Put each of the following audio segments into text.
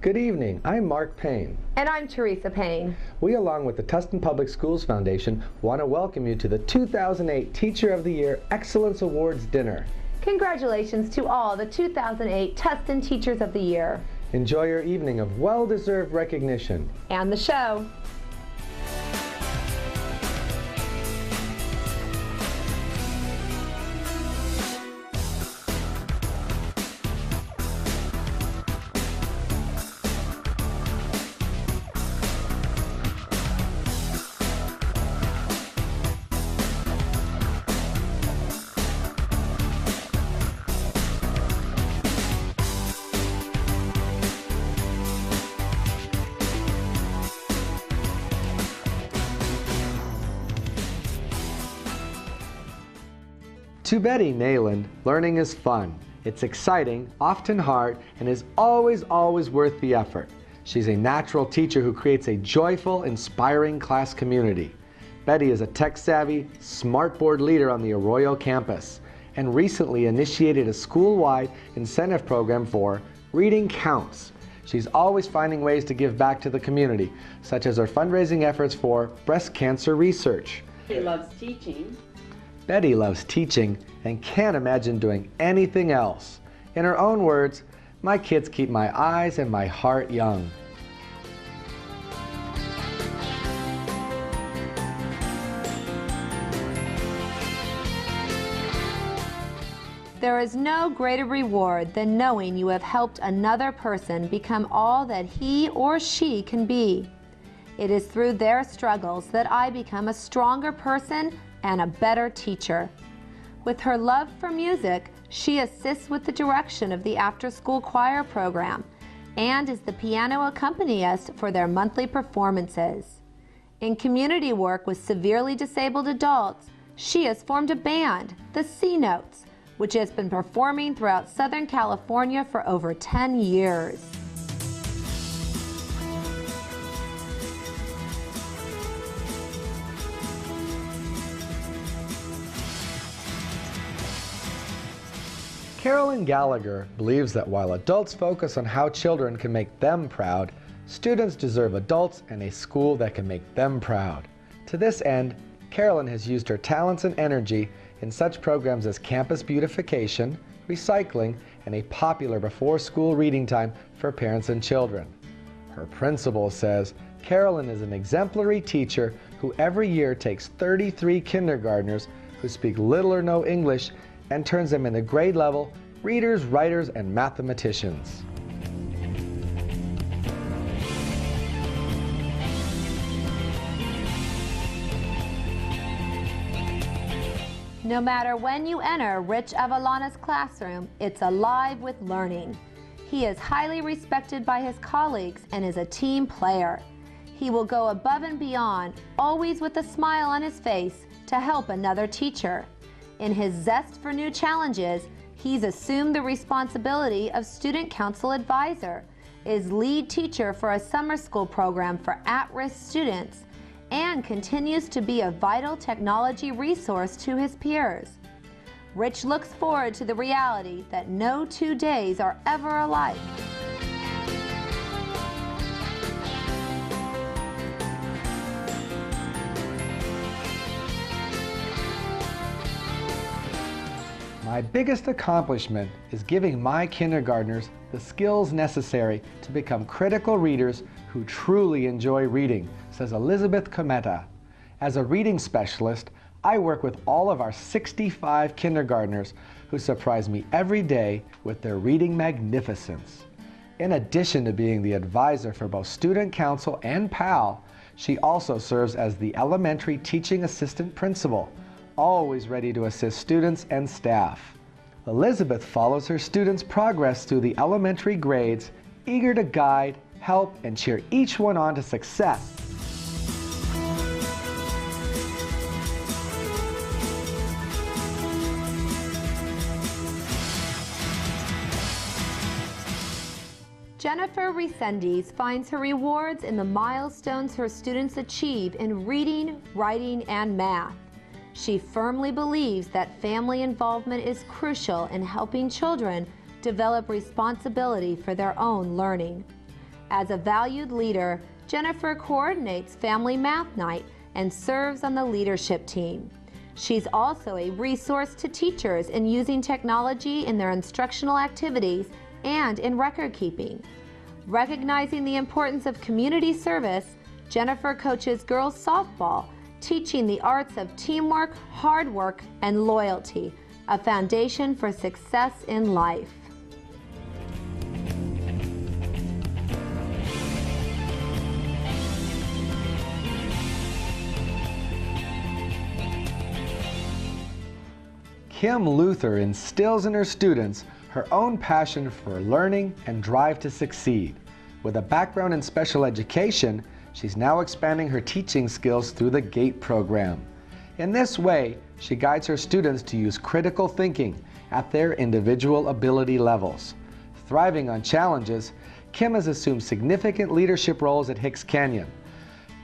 Good evening, I'm Mark Payne. And I'm Teresa Payne. We, along with the Tustin Public Schools Foundation, want to welcome you to the 2008 Teacher of the Year Excellence Awards Dinner. Congratulations to all the 2008 Tustin Teachers of the Year. Enjoy your evening of well-deserved recognition. And the show. To Betty Nayland, learning is fun. It's exciting, often hard, and is always worth the effort. She's a natural teacher who creates a joyful, inspiring class community. Betty is a tech-savvy, smartboard leader on the Arroyo campus and recently initiated a school-wide incentive program for Reading Counts. She's always finding ways to give back to the community, such as her fundraising efforts for breast cancer research. She loves teaching. Betty loves teaching and can't imagine doing anything else. In her own words, "My kids keep my eyes and my heart young." There is no greater reward than knowing you have helped another person become all that he or she can be. It is through their struggles that I become a stronger person and a better teacher. With her love for music, she assists with the direction of the after-school choir program and is the piano accompanist for their monthly performances. In community work with severely disabled adults, she has formed a band, the C Notes, which has been performing throughout Southern California for over 10 years. Carolyn Gallagher believes that while adults focus on how children can make them proud, students deserve adults and a school that can make them proud. To this end, Carolyn has used her talents and energy in such programs as campus beautification, recycling, and a popular before-school reading time for parents and children. Her principal says Carolyn is an exemplary teacher who every year takes 33 kindergartners who speak little or no English and turns them into grade-level readers, writers, and mathematicians. No matter when you enter Rich Avalana's classroom, it's alive with learning. He is highly respected by his colleagues and is a team player. He will go above and beyond, always with a smile on his face, to help another teacher. In his zest for new challenges, he's assumed the responsibility of student council advisor, is lead teacher for a summer school program for at-risk students, and continues to be a vital technology resource to his peers. Rich looks forward to the reality that no 2 days are ever alike. My biggest accomplishment is giving my kindergartners the skills necessary to become critical readers who truly enjoy reading, says Elizabeth Cometa. As a reading specialist, I work with all of our 65 kindergartners who surprise me every day with their reading magnificence. In addition to being the advisor for both Student Council and PAL, she also serves as the elementary teaching assistant principal, always ready to assist students and staff. Elizabeth follows her students' progress through the elementary grades, eager to guide, help, and cheer each one on to success. Jennifer Resendiz finds her rewards in the milestones her students achieve in reading, writing, and math. She firmly believes that family involvement is crucial in helping children develop responsibility for their own learning. As a valued leader, Jennifer coordinates Family Math Night and serves on the leadership team. She's also a resource to teachers in using technology in their instructional activities and in record keeping. Recognizing the importance of community service, Jennifer coaches girls softball, teaching the arts of teamwork, hard work, and loyalty, a foundation for success in life. Kim Luther instills in her students her own passion for learning and drive to succeed. With a background in special education, she's now expanding her teaching skills through the GATE program. In this way, she guides her students to use critical thinking at their individual ability levels. Thriving on challenges, Kim has assumed significant leadership roles at Hicks Canyon.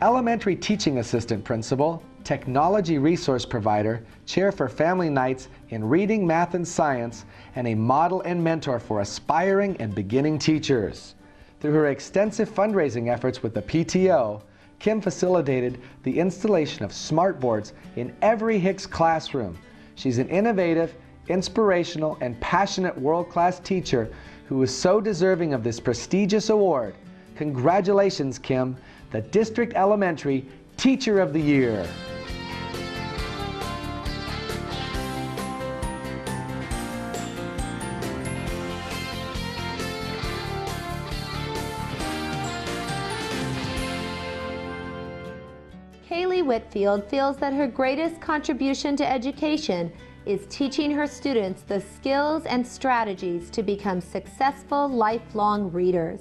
Elementary teaching assistant principal, technology resource provider, chair for family nights in reading, math, and science, and a model and mentor for aspiring and beginning teachers. Through her extensive fundraising efforts with the PTO, Kim facilitated the installation of smartboards in every Hicks classroom. She's an innovative, inspirational, and passionate world-class teacher who is so deserving of this prestigious award. Congratulations, Kim, the District Elementary Teacher of the Year. Kaylee Whitfield feels that her greatest contribution to education is teaching her students the skills and strategies to become successful lifelong readers.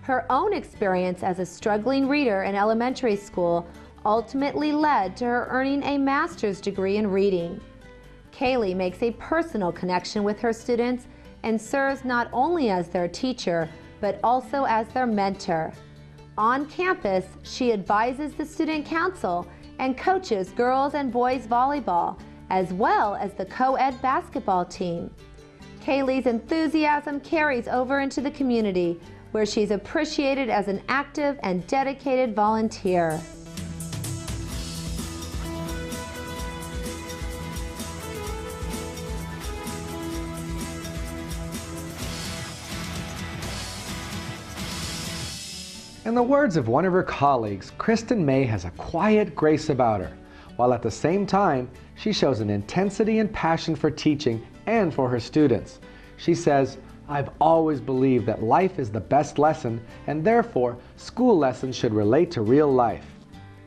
Her own experience as a struggling reader in elementary school ultimately led to her earning a master's degree in reading. Kaylee makes a personal connection with her students and serves not only as their teacher, but also as their mentor. On campus, she advises the student council and coaches girls and boys volleyball, as well as the co-ed basketball team. Kaylee's enthusiasm carries over into the community, where she's appreciated as an active and dedicated volunteer. In the words of one of her colleagues, Kristen May has a quiet grace about her, while at the same time, she shows an intensity and passion for teaching and for her students. She says, "I've always believed that life is the best lesson, and therefore, school lessons should relate to real life."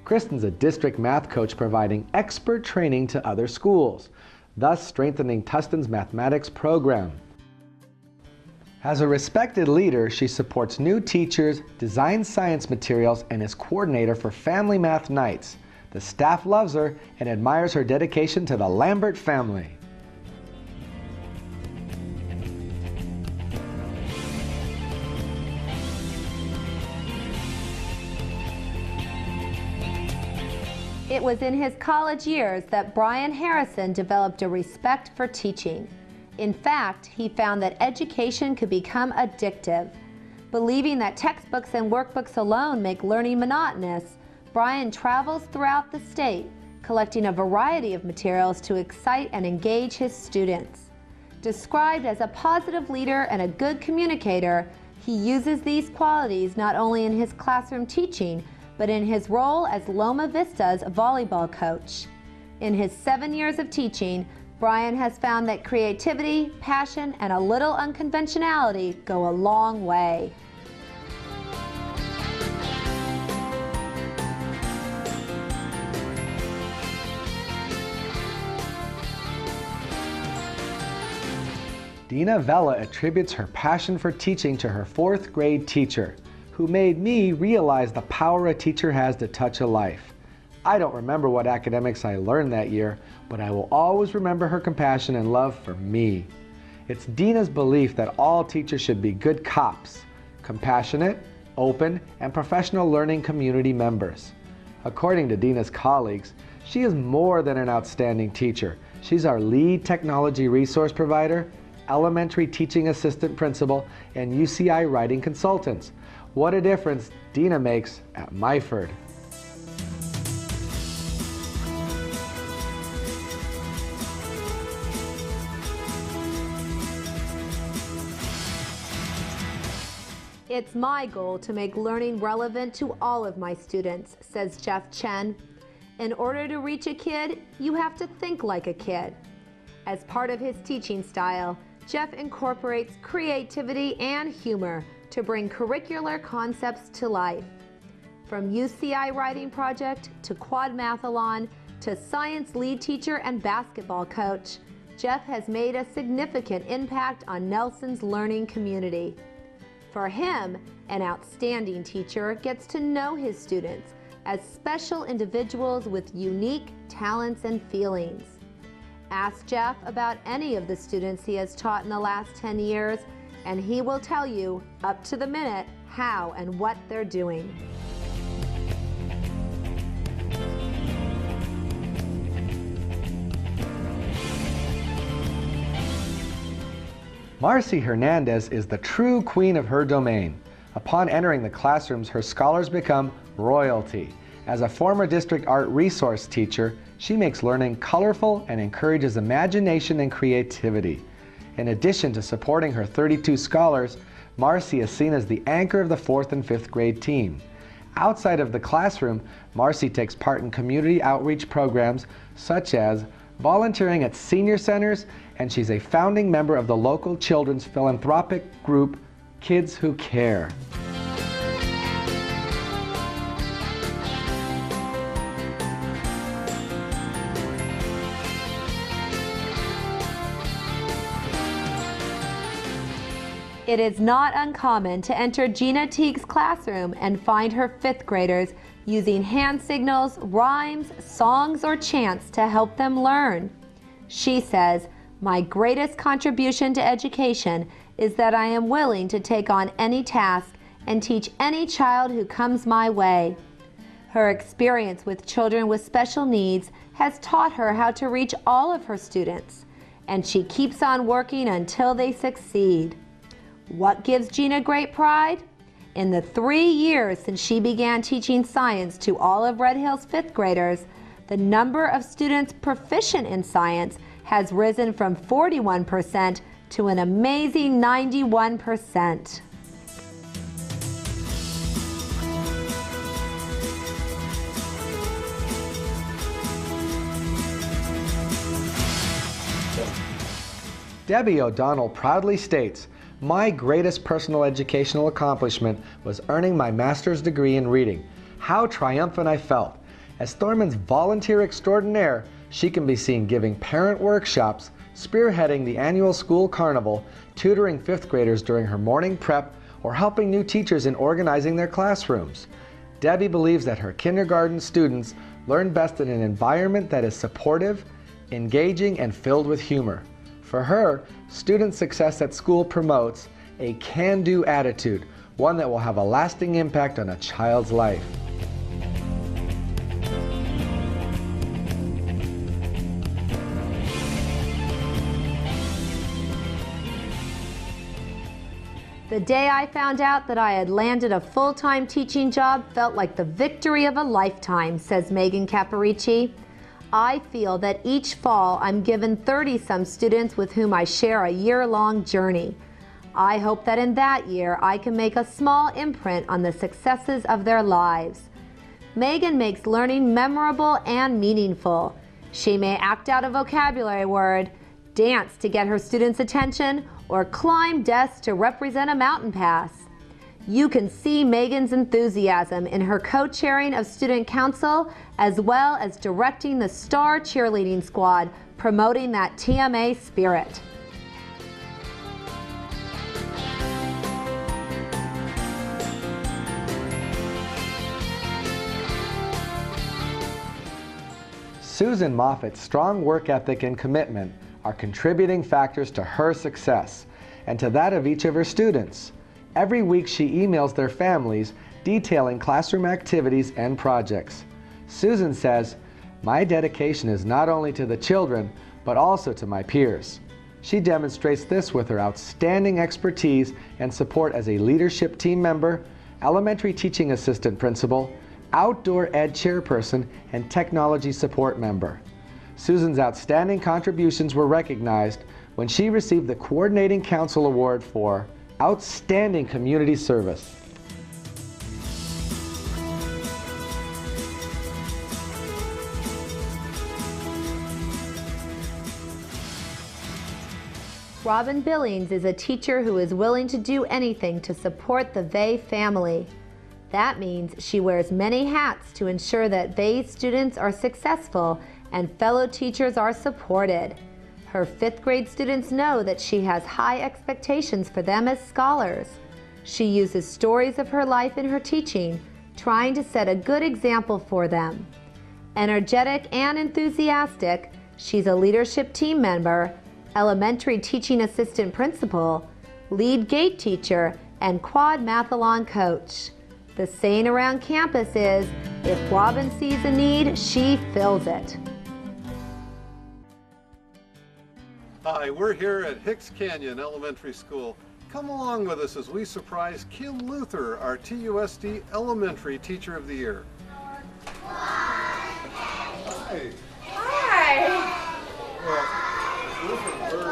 Kristen's a district math coach providing expert training to other schools, thus strengthening Tustin's mathematics program. As a respected leader, she supports new teachers, designs science materials, and is coordinator for Family Math Nights. The staff loves her and admires her dedication to the Lambert family. It was in his college years that Brian Harrison developed a respect for teaching. In fact, he found that education could become addictive. Believing that textbooks and workbooks alone make learning monotonous, Brian travels throughout the state, collecting a variety of materials to excite and engage his students. Described as a positive leader and a good communicator, he uses these qualities not only in his classroom teaching, but in his role as Loma Vista's volleyball coach. In his 7 years of teaching, Brian has found that creativity, passion, and a little unconventionality go a long way. Dina Vella attributes her passion for teaching to her 4th grade teacher, who made me realize the power a teacher has to touch a life. I don't remember what academics I learned that year, but I will always remember her compassion and love for me. It's Dina's belief that all teachers should be good cops, compassionate, open, and professional learning community members. According to Dina's colleagues, she is more than an outstanding teacher. She's our lead technology resource provider, elementary teaching assistant principal, and UCI writing consultants. What a difference Dina makes at Myford. It's my goal to make learning relevant to all of my students, says Jeff Chen. In order to reach a kid, you have to think like a kid. As part of his teaching style, Jeff incorporates creativity and humor to bring curricular concepts to life. From UCI writing project to quad mathalon to science lead teacher and basketball coach, Jeff has made a significant impact on Nelson's learning community. For him, an outstanding teacher gets to know his students as special individuals with unique talents and feelings. Ask Jeff about any of the students he has taught in the last 10 years, and he will tell you, up to the minute, how and what they're doing. Marcy Hernandez is the true queen of her domain. Upon entering the classrooms, her scholars become royalty. As a former district art resource teacher, she makes learning colorful and encourages imagination and creativity. In addition to supporting her 32 scholars, Marcy is seen as the anchor of the 4th and 5th grade team. Outside of the classroom, Marcy takes part in community outreach programs such as volunteering at senior centers, and she's a founding member of the local children's philanthropic group, Kids Who Care. It is not uncommon to enter Gina Teague's classroom and find her 5th graders using hand signals, rhymes, songs, or chants to help them learn. She says, "My greatest contribution to education is that I am willing to take on any task and teach any child who comes my way." Her experience with children with special needs has taught her how to reach all of her students, and she keeps on working until they succeed. What gives Gina great pride? In the 3 years since she began teaching science to all of Red Hill's 5th graders, the number of students proficient in science has risen from 41% to an amazing 91%. Debbie O'Donnell proudly states, "My greatest personal educational accomplishment was earning my master's degree in reading. How triumphant I felt. As Thorman's volunteer extraordinaire, she can be seen giving parent workshops, spearheading the annual school carnival, tutoring 5th graders during her morning prep, or helping new teachers in organizing their classrooms. Debbie believes that her kindergarten students learn best in an environment that is supportive, engaging, and filled with humor. For her, student success at school promotes a can-do attitude, one that will have a lasting impact on a child's life." The day I found out that I had landed a full-time teaching job felt like the victory of a lifetime, says Megan Caparici. I feel that each fall I'm given 30-some students with whom I share a year-long journey. I hope that in that year I can make a small imprint on the successes of their lives. Megan makes learning memorable and meaningful. She may act out a vocabulary word, dance to get her students' attention, or climb desks to represent a mountain pass. You can see Megan's enthusiasm in her co-chairing of student council, as well as directing the star cheerleading squad, promoting that TMA spirit. Susan Moffat's strong work ethic and commitment are contributing factors to her success and to that of each of her students. Every week she emails their families detailing classroom activities and projects. Susan says, "My dedication is not only to the children, but also to my peers." She demonstrates this with her outstanding expertise and support as a leadership team member, elementary teaching assistant principal, outdoor ed chairperson, and technology support member. Susan's outstanding contributions were recognized when she received the Coordinating Council Award for Outstanding Community Service. Robin Billings is a teacher who is willing to do anything to support the Vey family. That means she wears many hats to ensure that Vey students are successful and fellow teachers are supported. Her 5th grade students know that she has high expectations for them as scholars. She uses stories of her life in her teaching, trying to set a good example for them. Energetic and enthusiastic, she's a leadership team member, elementary teaching assistant principal, lead gate teacher, and quad mathalon coach. The saying around campus is, if Robin sees a need, she fills it. Hi, we're here at Hicks Canyon Elementary School. Come along with us as we surprise Kim Luther, our TUSD Elementary Teacher of the Year. Hi. Hi. Well, Luther, we're here to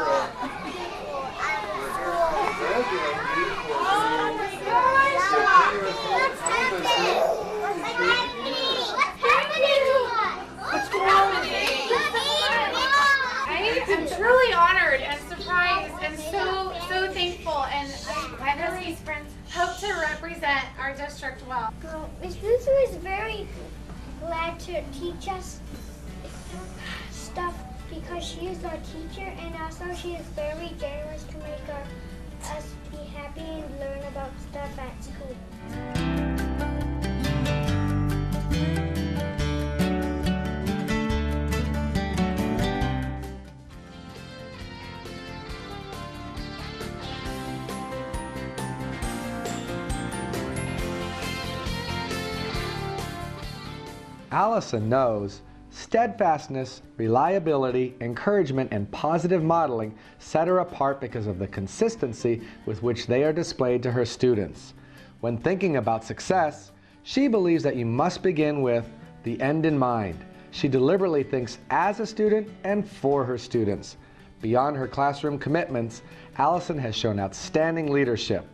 congratulate you for being the What's going on with me? I am truly honored and surprised and so thankful, and I know these friends hope to represent our district well. Miss Luther is very glad to teach us stuff because she is our teacher, and also she is very generous to make us be happy and learn about stuff at school. Allison knows steadfastness, reliability, encouragement, and positive modeling set her apart because of the consistency with which they are displayed to her students. When thinking about success, she believes that you must begin with the end in mind. She deliberately thinks as a student and for her students. Beyond her classroom commitments, Allison has shown outstanding leadership.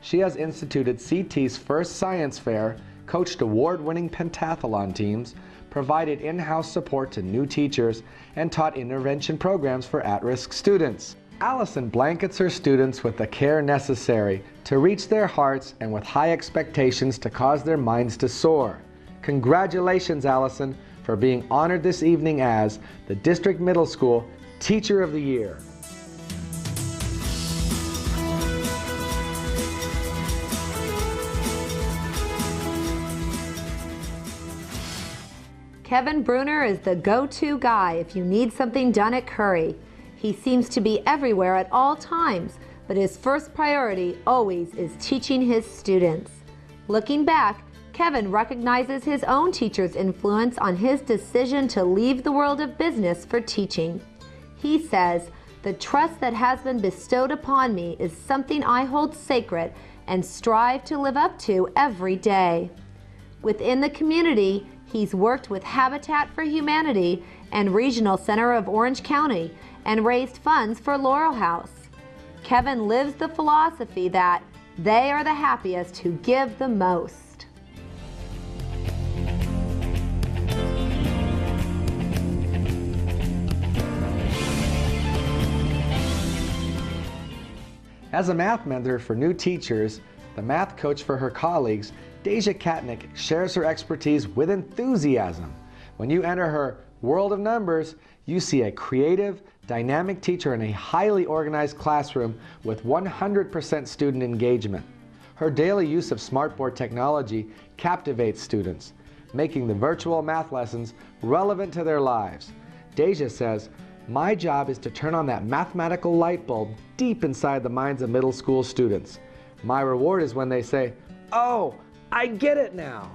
She has instituted CT's first science fair, coached award-winning pentathlon teams, provided in-house support to new teachers, and taught intervention programs for at-risk students. Allison blankets her students with the care necessary to reach their hearts and with high expectations to cause their minds to soar. Congratulations, Allison, for being honored this evening as the District Middle School Teacher of the Year. Kevin Bruner is the go-to guy if you need something done at Curry. He seems to be everywhere at all times, but his first priority always is teaching his students. Looking back, Kevin recognizes his own teacher's influence on his decision to leave the world of business for teaching. He says, "The trust that has been bestowed upon me is something I hold sacred and strive to live up to every day." Within the community, he's worked with Habitat for Humanity and Regional Center of Orange County and raised funds for Laurel House. Kevin lives the philosophy that they are the happiest who give the most. As a math mentor for new teachers, the math coach for her colleagues, Deja Katnick shares her expertise with enthusiasm. When you enter her world of numbers, you see a creative, dynamic teacher in a highly organized classroom with 100% student engagement. Her daily use of smartboard technology captivates students, making the virtual math lessons relevant to their lives. Deja says, "My job is to turn on that mathematical light bulb deep inside the minds of middle school students. My reward is when they say, 'Oh, I get it now.'"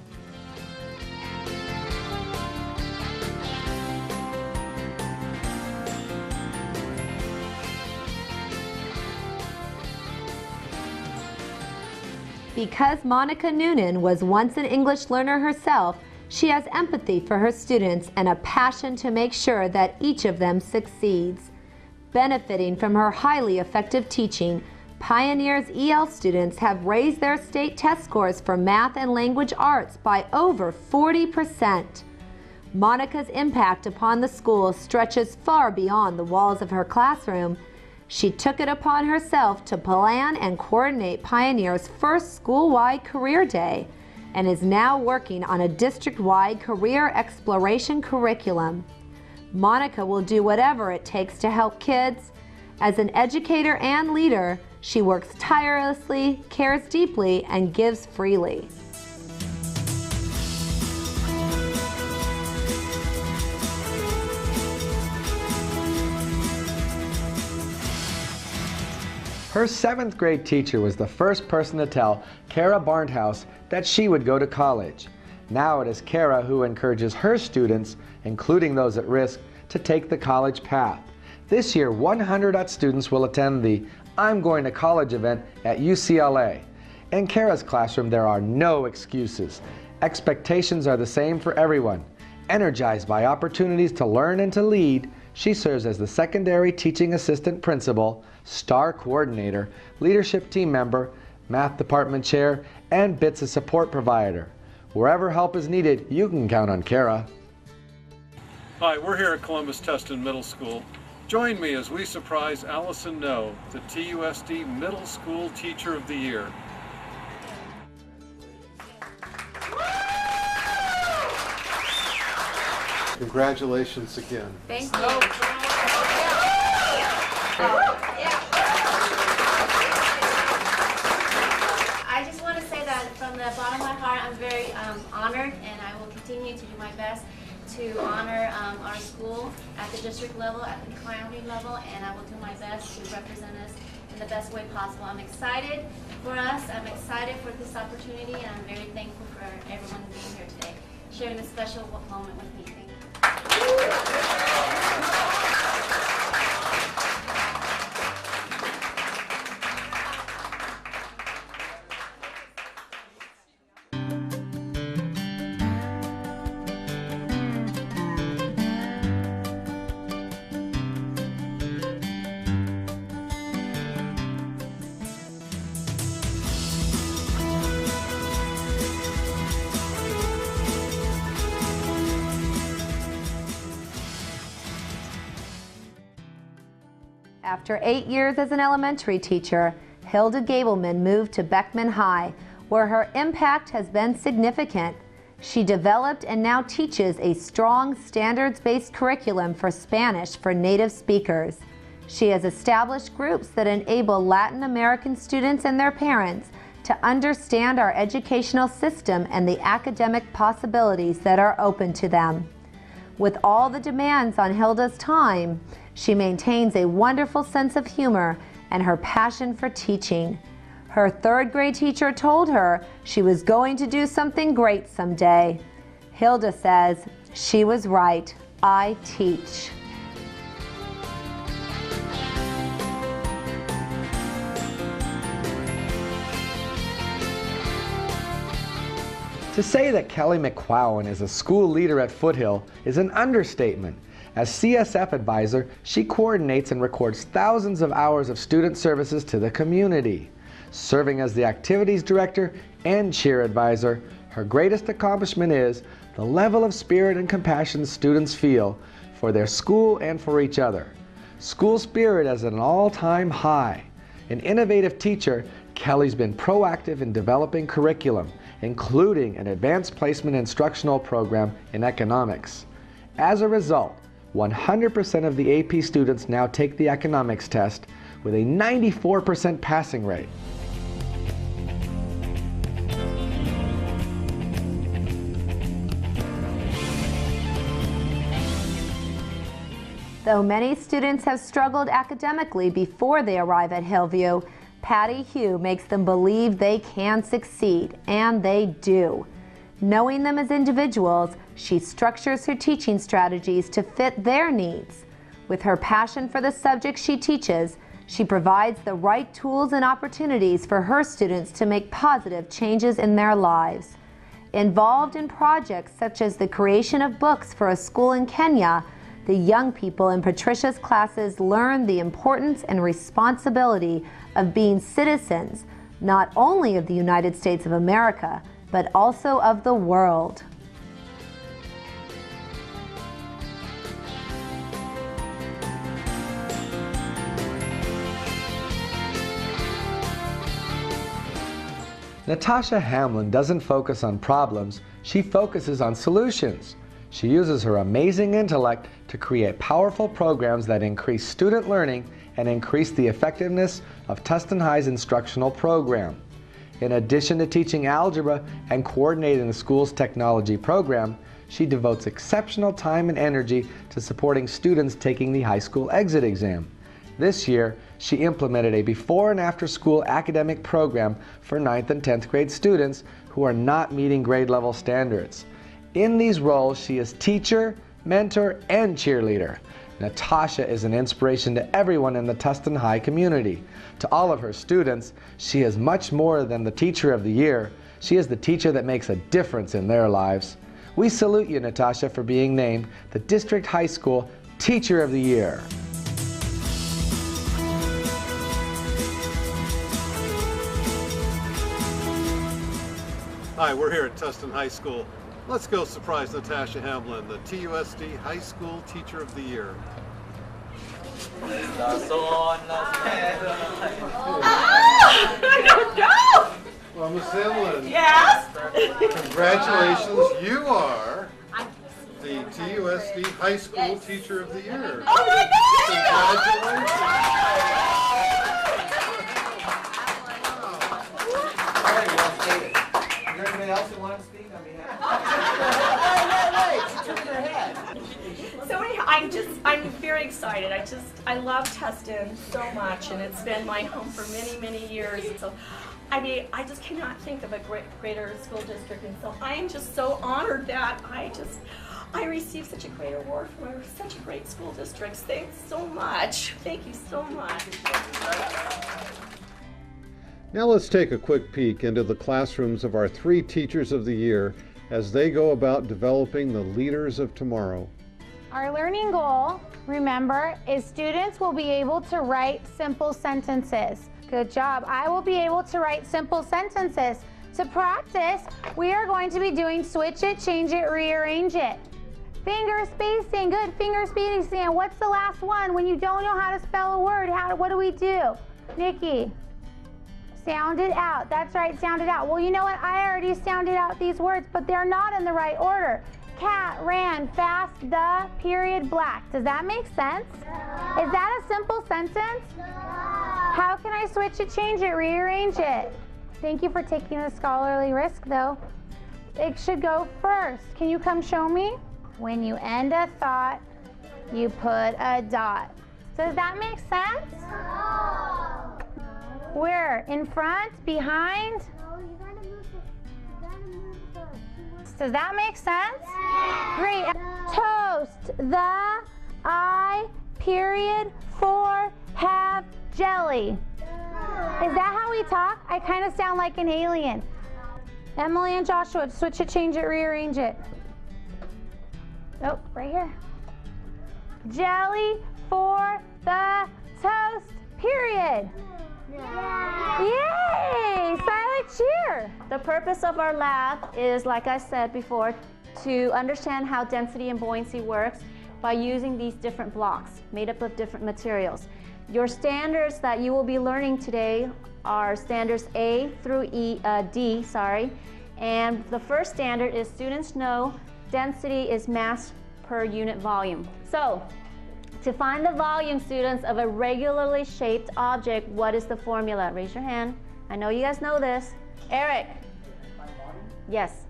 Because Monica Noonan was once an English learner herself, she has empathy for her students and a passion to make sure that each of them succeeds. Benefiting from her highly effective teaching, Pioneer's EL students have raised their state test scores for math and language arts by over 40%. Monica's impact upon the school stretches far beyond the walls of her classroom. She took it upon herself to plan and coordinate Pioneer's first school-wide career day and is now working on a district-wide career exploration curriculum. Monica will do whatever it takes to help kids. As an educator and leader, she works tirelessly, cares deeply, and gives freely. Her 7th grade teacher was the first person to tell Kara Barnhouse that she would go to college. Now it is Kara who encourages her students, including those at risk, to take the college path. This year, 100 students will attend the I'm Going to College event at UCLA. In Kara's classroom, there are no excuses. Expectations are the same for everyone. Energized by opportunities to learn and to lead, she serves as the secondary teaching assistant principal, STAR coordinator, leadership team member, math department chair, and BITSA support provider. Wherever help is needed, you can count on Kara. Hi, we're here at Columbus Tustin Middle School. Join me as we surprise Allison No, the TUSD Middle School Teacher of the Year. Congratulations again. Thank you. I just want to say that from the bottom of my heart, I'm very honored, and I will continue to do my best to honor our school at the district level, at the county level, and I will do my best to represent us in the best way possible. I'm excited for us. I'm excited for this opportunity, and I'm very thankful for everyone being here today, sharing this special moment with me. Thank you. After 8 years as an elementary teacher, Hilda Gableman moved to Beckman High, where her impact has been significant. She developed and now teaches a strong standards-based curriculum for Spanish for native speakers. She has established groups that enable Latin American students and their parents to understand our educational system and the academic possibilities that are open to them. With all the demands on Hilda's time, she maintains a wonderful sense of humor and her passion for teaching. Her 3rd grade teacher told her she was going to do something great someday. Hilda says, "She was right. I teach." To say that Kelly McQuown is a school leader at Foothill is an understatement. As CSF advisor, she coordinates and records thousands of hours of student services to the community. Serving as the activities director and cheer advisor, her greatest accomplishment is the level of spirit and compassion students feel for their school and for each other. School spirit is at an all-time high. An innovative teacher, Kelly's been proactive in developing curriculum, including an advanced placement instructional program in economics. As a result, 100% of the AP students now take the economics test with a 94% passing rate. Though many students have struggled academically before they arrive at Hillview, Patty Hugh makes them believe they can succeed, and they do. Knowing them as individuals, she structures her teaching strategies to fit their needs. With her passion for the subject she teaches, She provides the right tools and opportunities for her students to make positive changes in their lives. Involved in projects such as the creation of books for a school in Kenya, the young people in Patricia's classes learn the importance and responsibility of being citizens, not only of the United States of America, but also of the world. Natasha Hamlin doesn't focus on problems, she focuses on solutions. She uses her amazing intellect to create powerful programs that increase student learning and increase the effectiveness of Tustin High's instructional program. In addition to teaching algebra and coordinating the school's technology program, she devotes exceptional time and energy to supporting students taking the high school exit exam. This year, she implemented a before and after school academic program for 9th and 10th grade students who are not meeting grade level standards. In these roles, she is teacher, mentor, and cheerleader. Natasha is an inspiration to everyone in the Tustin High community. To all of her students, she is much more than the Teacher of the Year. She is the teacher that makes a difference in their lives. We salute you, Natasha, for being named the District High School Teacher of the Year. Hi, we're here at Tustin High School. Let's go surprise Natasha Hamlin, the TUSD High School Teacher of the Year. I don't know. Well, Miss Hamlin, Yes. congratulations, you are the TUSD High School Teacher of the Year. Oh my God. Congratulations. Anybody else who wants to speak on behalf? She took her head. So anyhow, I'm very excited. I love Tustin so much, and it's been my home for many, many years. So, I mean, I just cannot think of a greater school district, and so I am just so honored that I received such a great award from such a great school district. Thanks so much. Thank you so much. Now let's take a quick peek into the classrooms of our 3 Teachers of the Year as they go about developing the leaders of tomorrow. Our learning goal, remember, is students will be able to write simple sentences. Good job. I will be able to write simple sentences. To practice, we are going to be doing switch it, change it, rearrange it. Finger spacing, good, finger spacing. And what's the last one? When you don't know how to spell a word, what do we do? Nikki? Sound it out. That's right, sound it out. Well, you know what? I already sounded out these words, but they're not in the right order. Cat ran fast, the period black. Does that make sense? No. Is that a simple sentence? No. How can I switch it, change it, rearrange it? Thank you for taking the scholarly risk, though. It should go first. Can you come show me? When you end a thought, you put a dot. Does that make sense? No. Where? In front? Behind? No, you gotta move Does that make sense? Yeah. Great. No. Toast. The I period for have jelly. No. Is that how we talk? I kind of sound like an alien. Emily and Joshua, switch it, change it, rearrange it. Oh, right here. Jelly for the toast, period. Yeah. Yay! Silent cheer. The purpose of our lab is, like I said before, to understand how density and buoyancy works by using these different blocks made up of different materials. Your standards that you will be learning today are standards A through D, and the first standard is students know density is mass per unit volume. So, to find the volume, students, of a regularly shaped object, what is the formula? Raise your hand. I know you guys know this. Eric? Yes.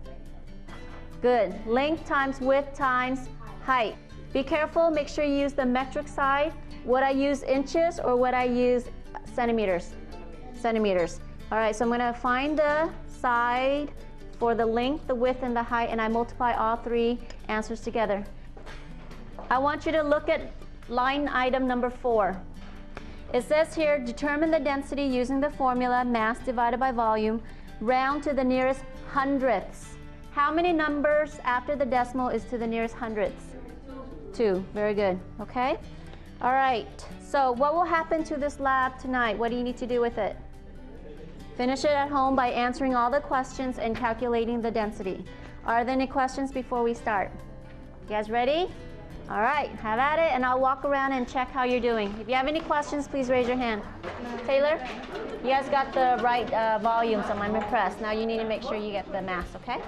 Good. Length times width times height. Be careful, make sure you use the metric side. Would I use inches or would I use centimeters? Centimeters. All right, so I'm gonna find the side for the length, the width, and the height, and I multiply all 3 answers together. I want you to look at line item number 4. It says here, determine the density using the formula mass divided by volume, round to the nearest hundredths. How many numbers after the decimal is to the nearest hundredths? 2. Very good. Okay? All right. So what will happen to this lab tonight? What do you need to do with it? Finish it at home by answering all the questions and calculating the density. Are there any questions before we start? You guys ready? All right, have at it, and I'll walk around and check how you're doing. If you have any questions, please raise your hand. Taylor, you guys got the right volume, so I'm impressed. Now you need to make sure you get the mass, okay?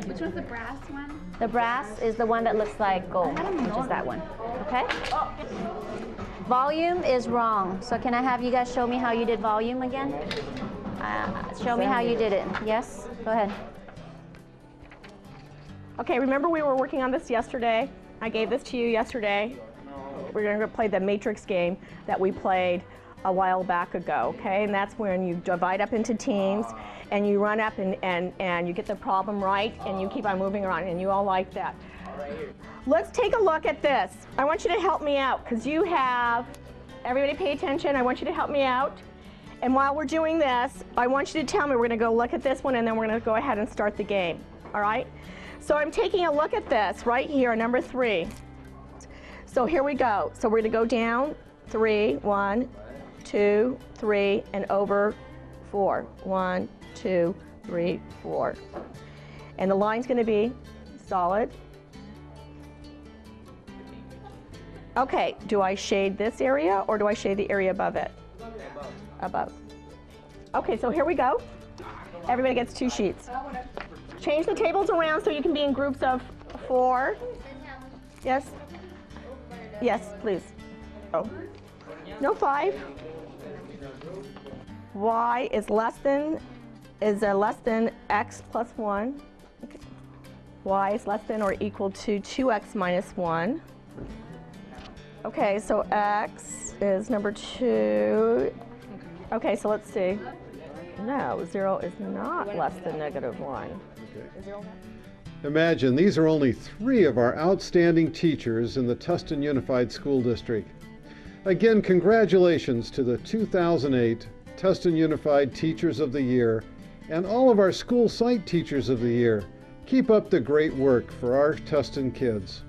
Which one's the brass one? The brass is the one that looks like gold, which is that one, okay? Volume is wrong, so can I have you guys show me how you did volume again? Show me how you did it. Yes? Go ahead. Okay, remember we were working on this yesterday? I gave this to you yesterday. We're going to play the matrix game that we played a while back ago, okay? And that's when you divide up into teams and you run up and you get the problem right and you keep on moving around, and you all like that. Let's take a look at this. I want you to help me out because you have, everybody pay attention, I want you to help me out. And while we're doing this, I want you to tell me, we're going to go look at this one and then we're going to go ahead and start the game, all right? So I'm taking a look at this right here, number 3. So here we go. So we're going to go down 3, 1, 2, 3, and over 4. 1, 2, 3, 4. And the line's going to be solid. Okay, do I shade this area or do I shade the area above it? Above. Okay, so here we go. Everybody gets 2 sheets. Change the tables around so you can be in groups of 4. Yes? Yes, please. Oh. No, 5. Y is less than x plus 1. Okay. Y is less than or equal to 2x minus 1. Okay, so x is number 2. Okay, so let's see. No, 0 is not less than -1. Imagine these are only 3 of our outstanding teachers in the Tustin Unified School District. Again, congratulations to the 2008 Tustin Unified Teachers of the Year and all of our school site teachers of the year. Keep up the great work for our Tustin kids.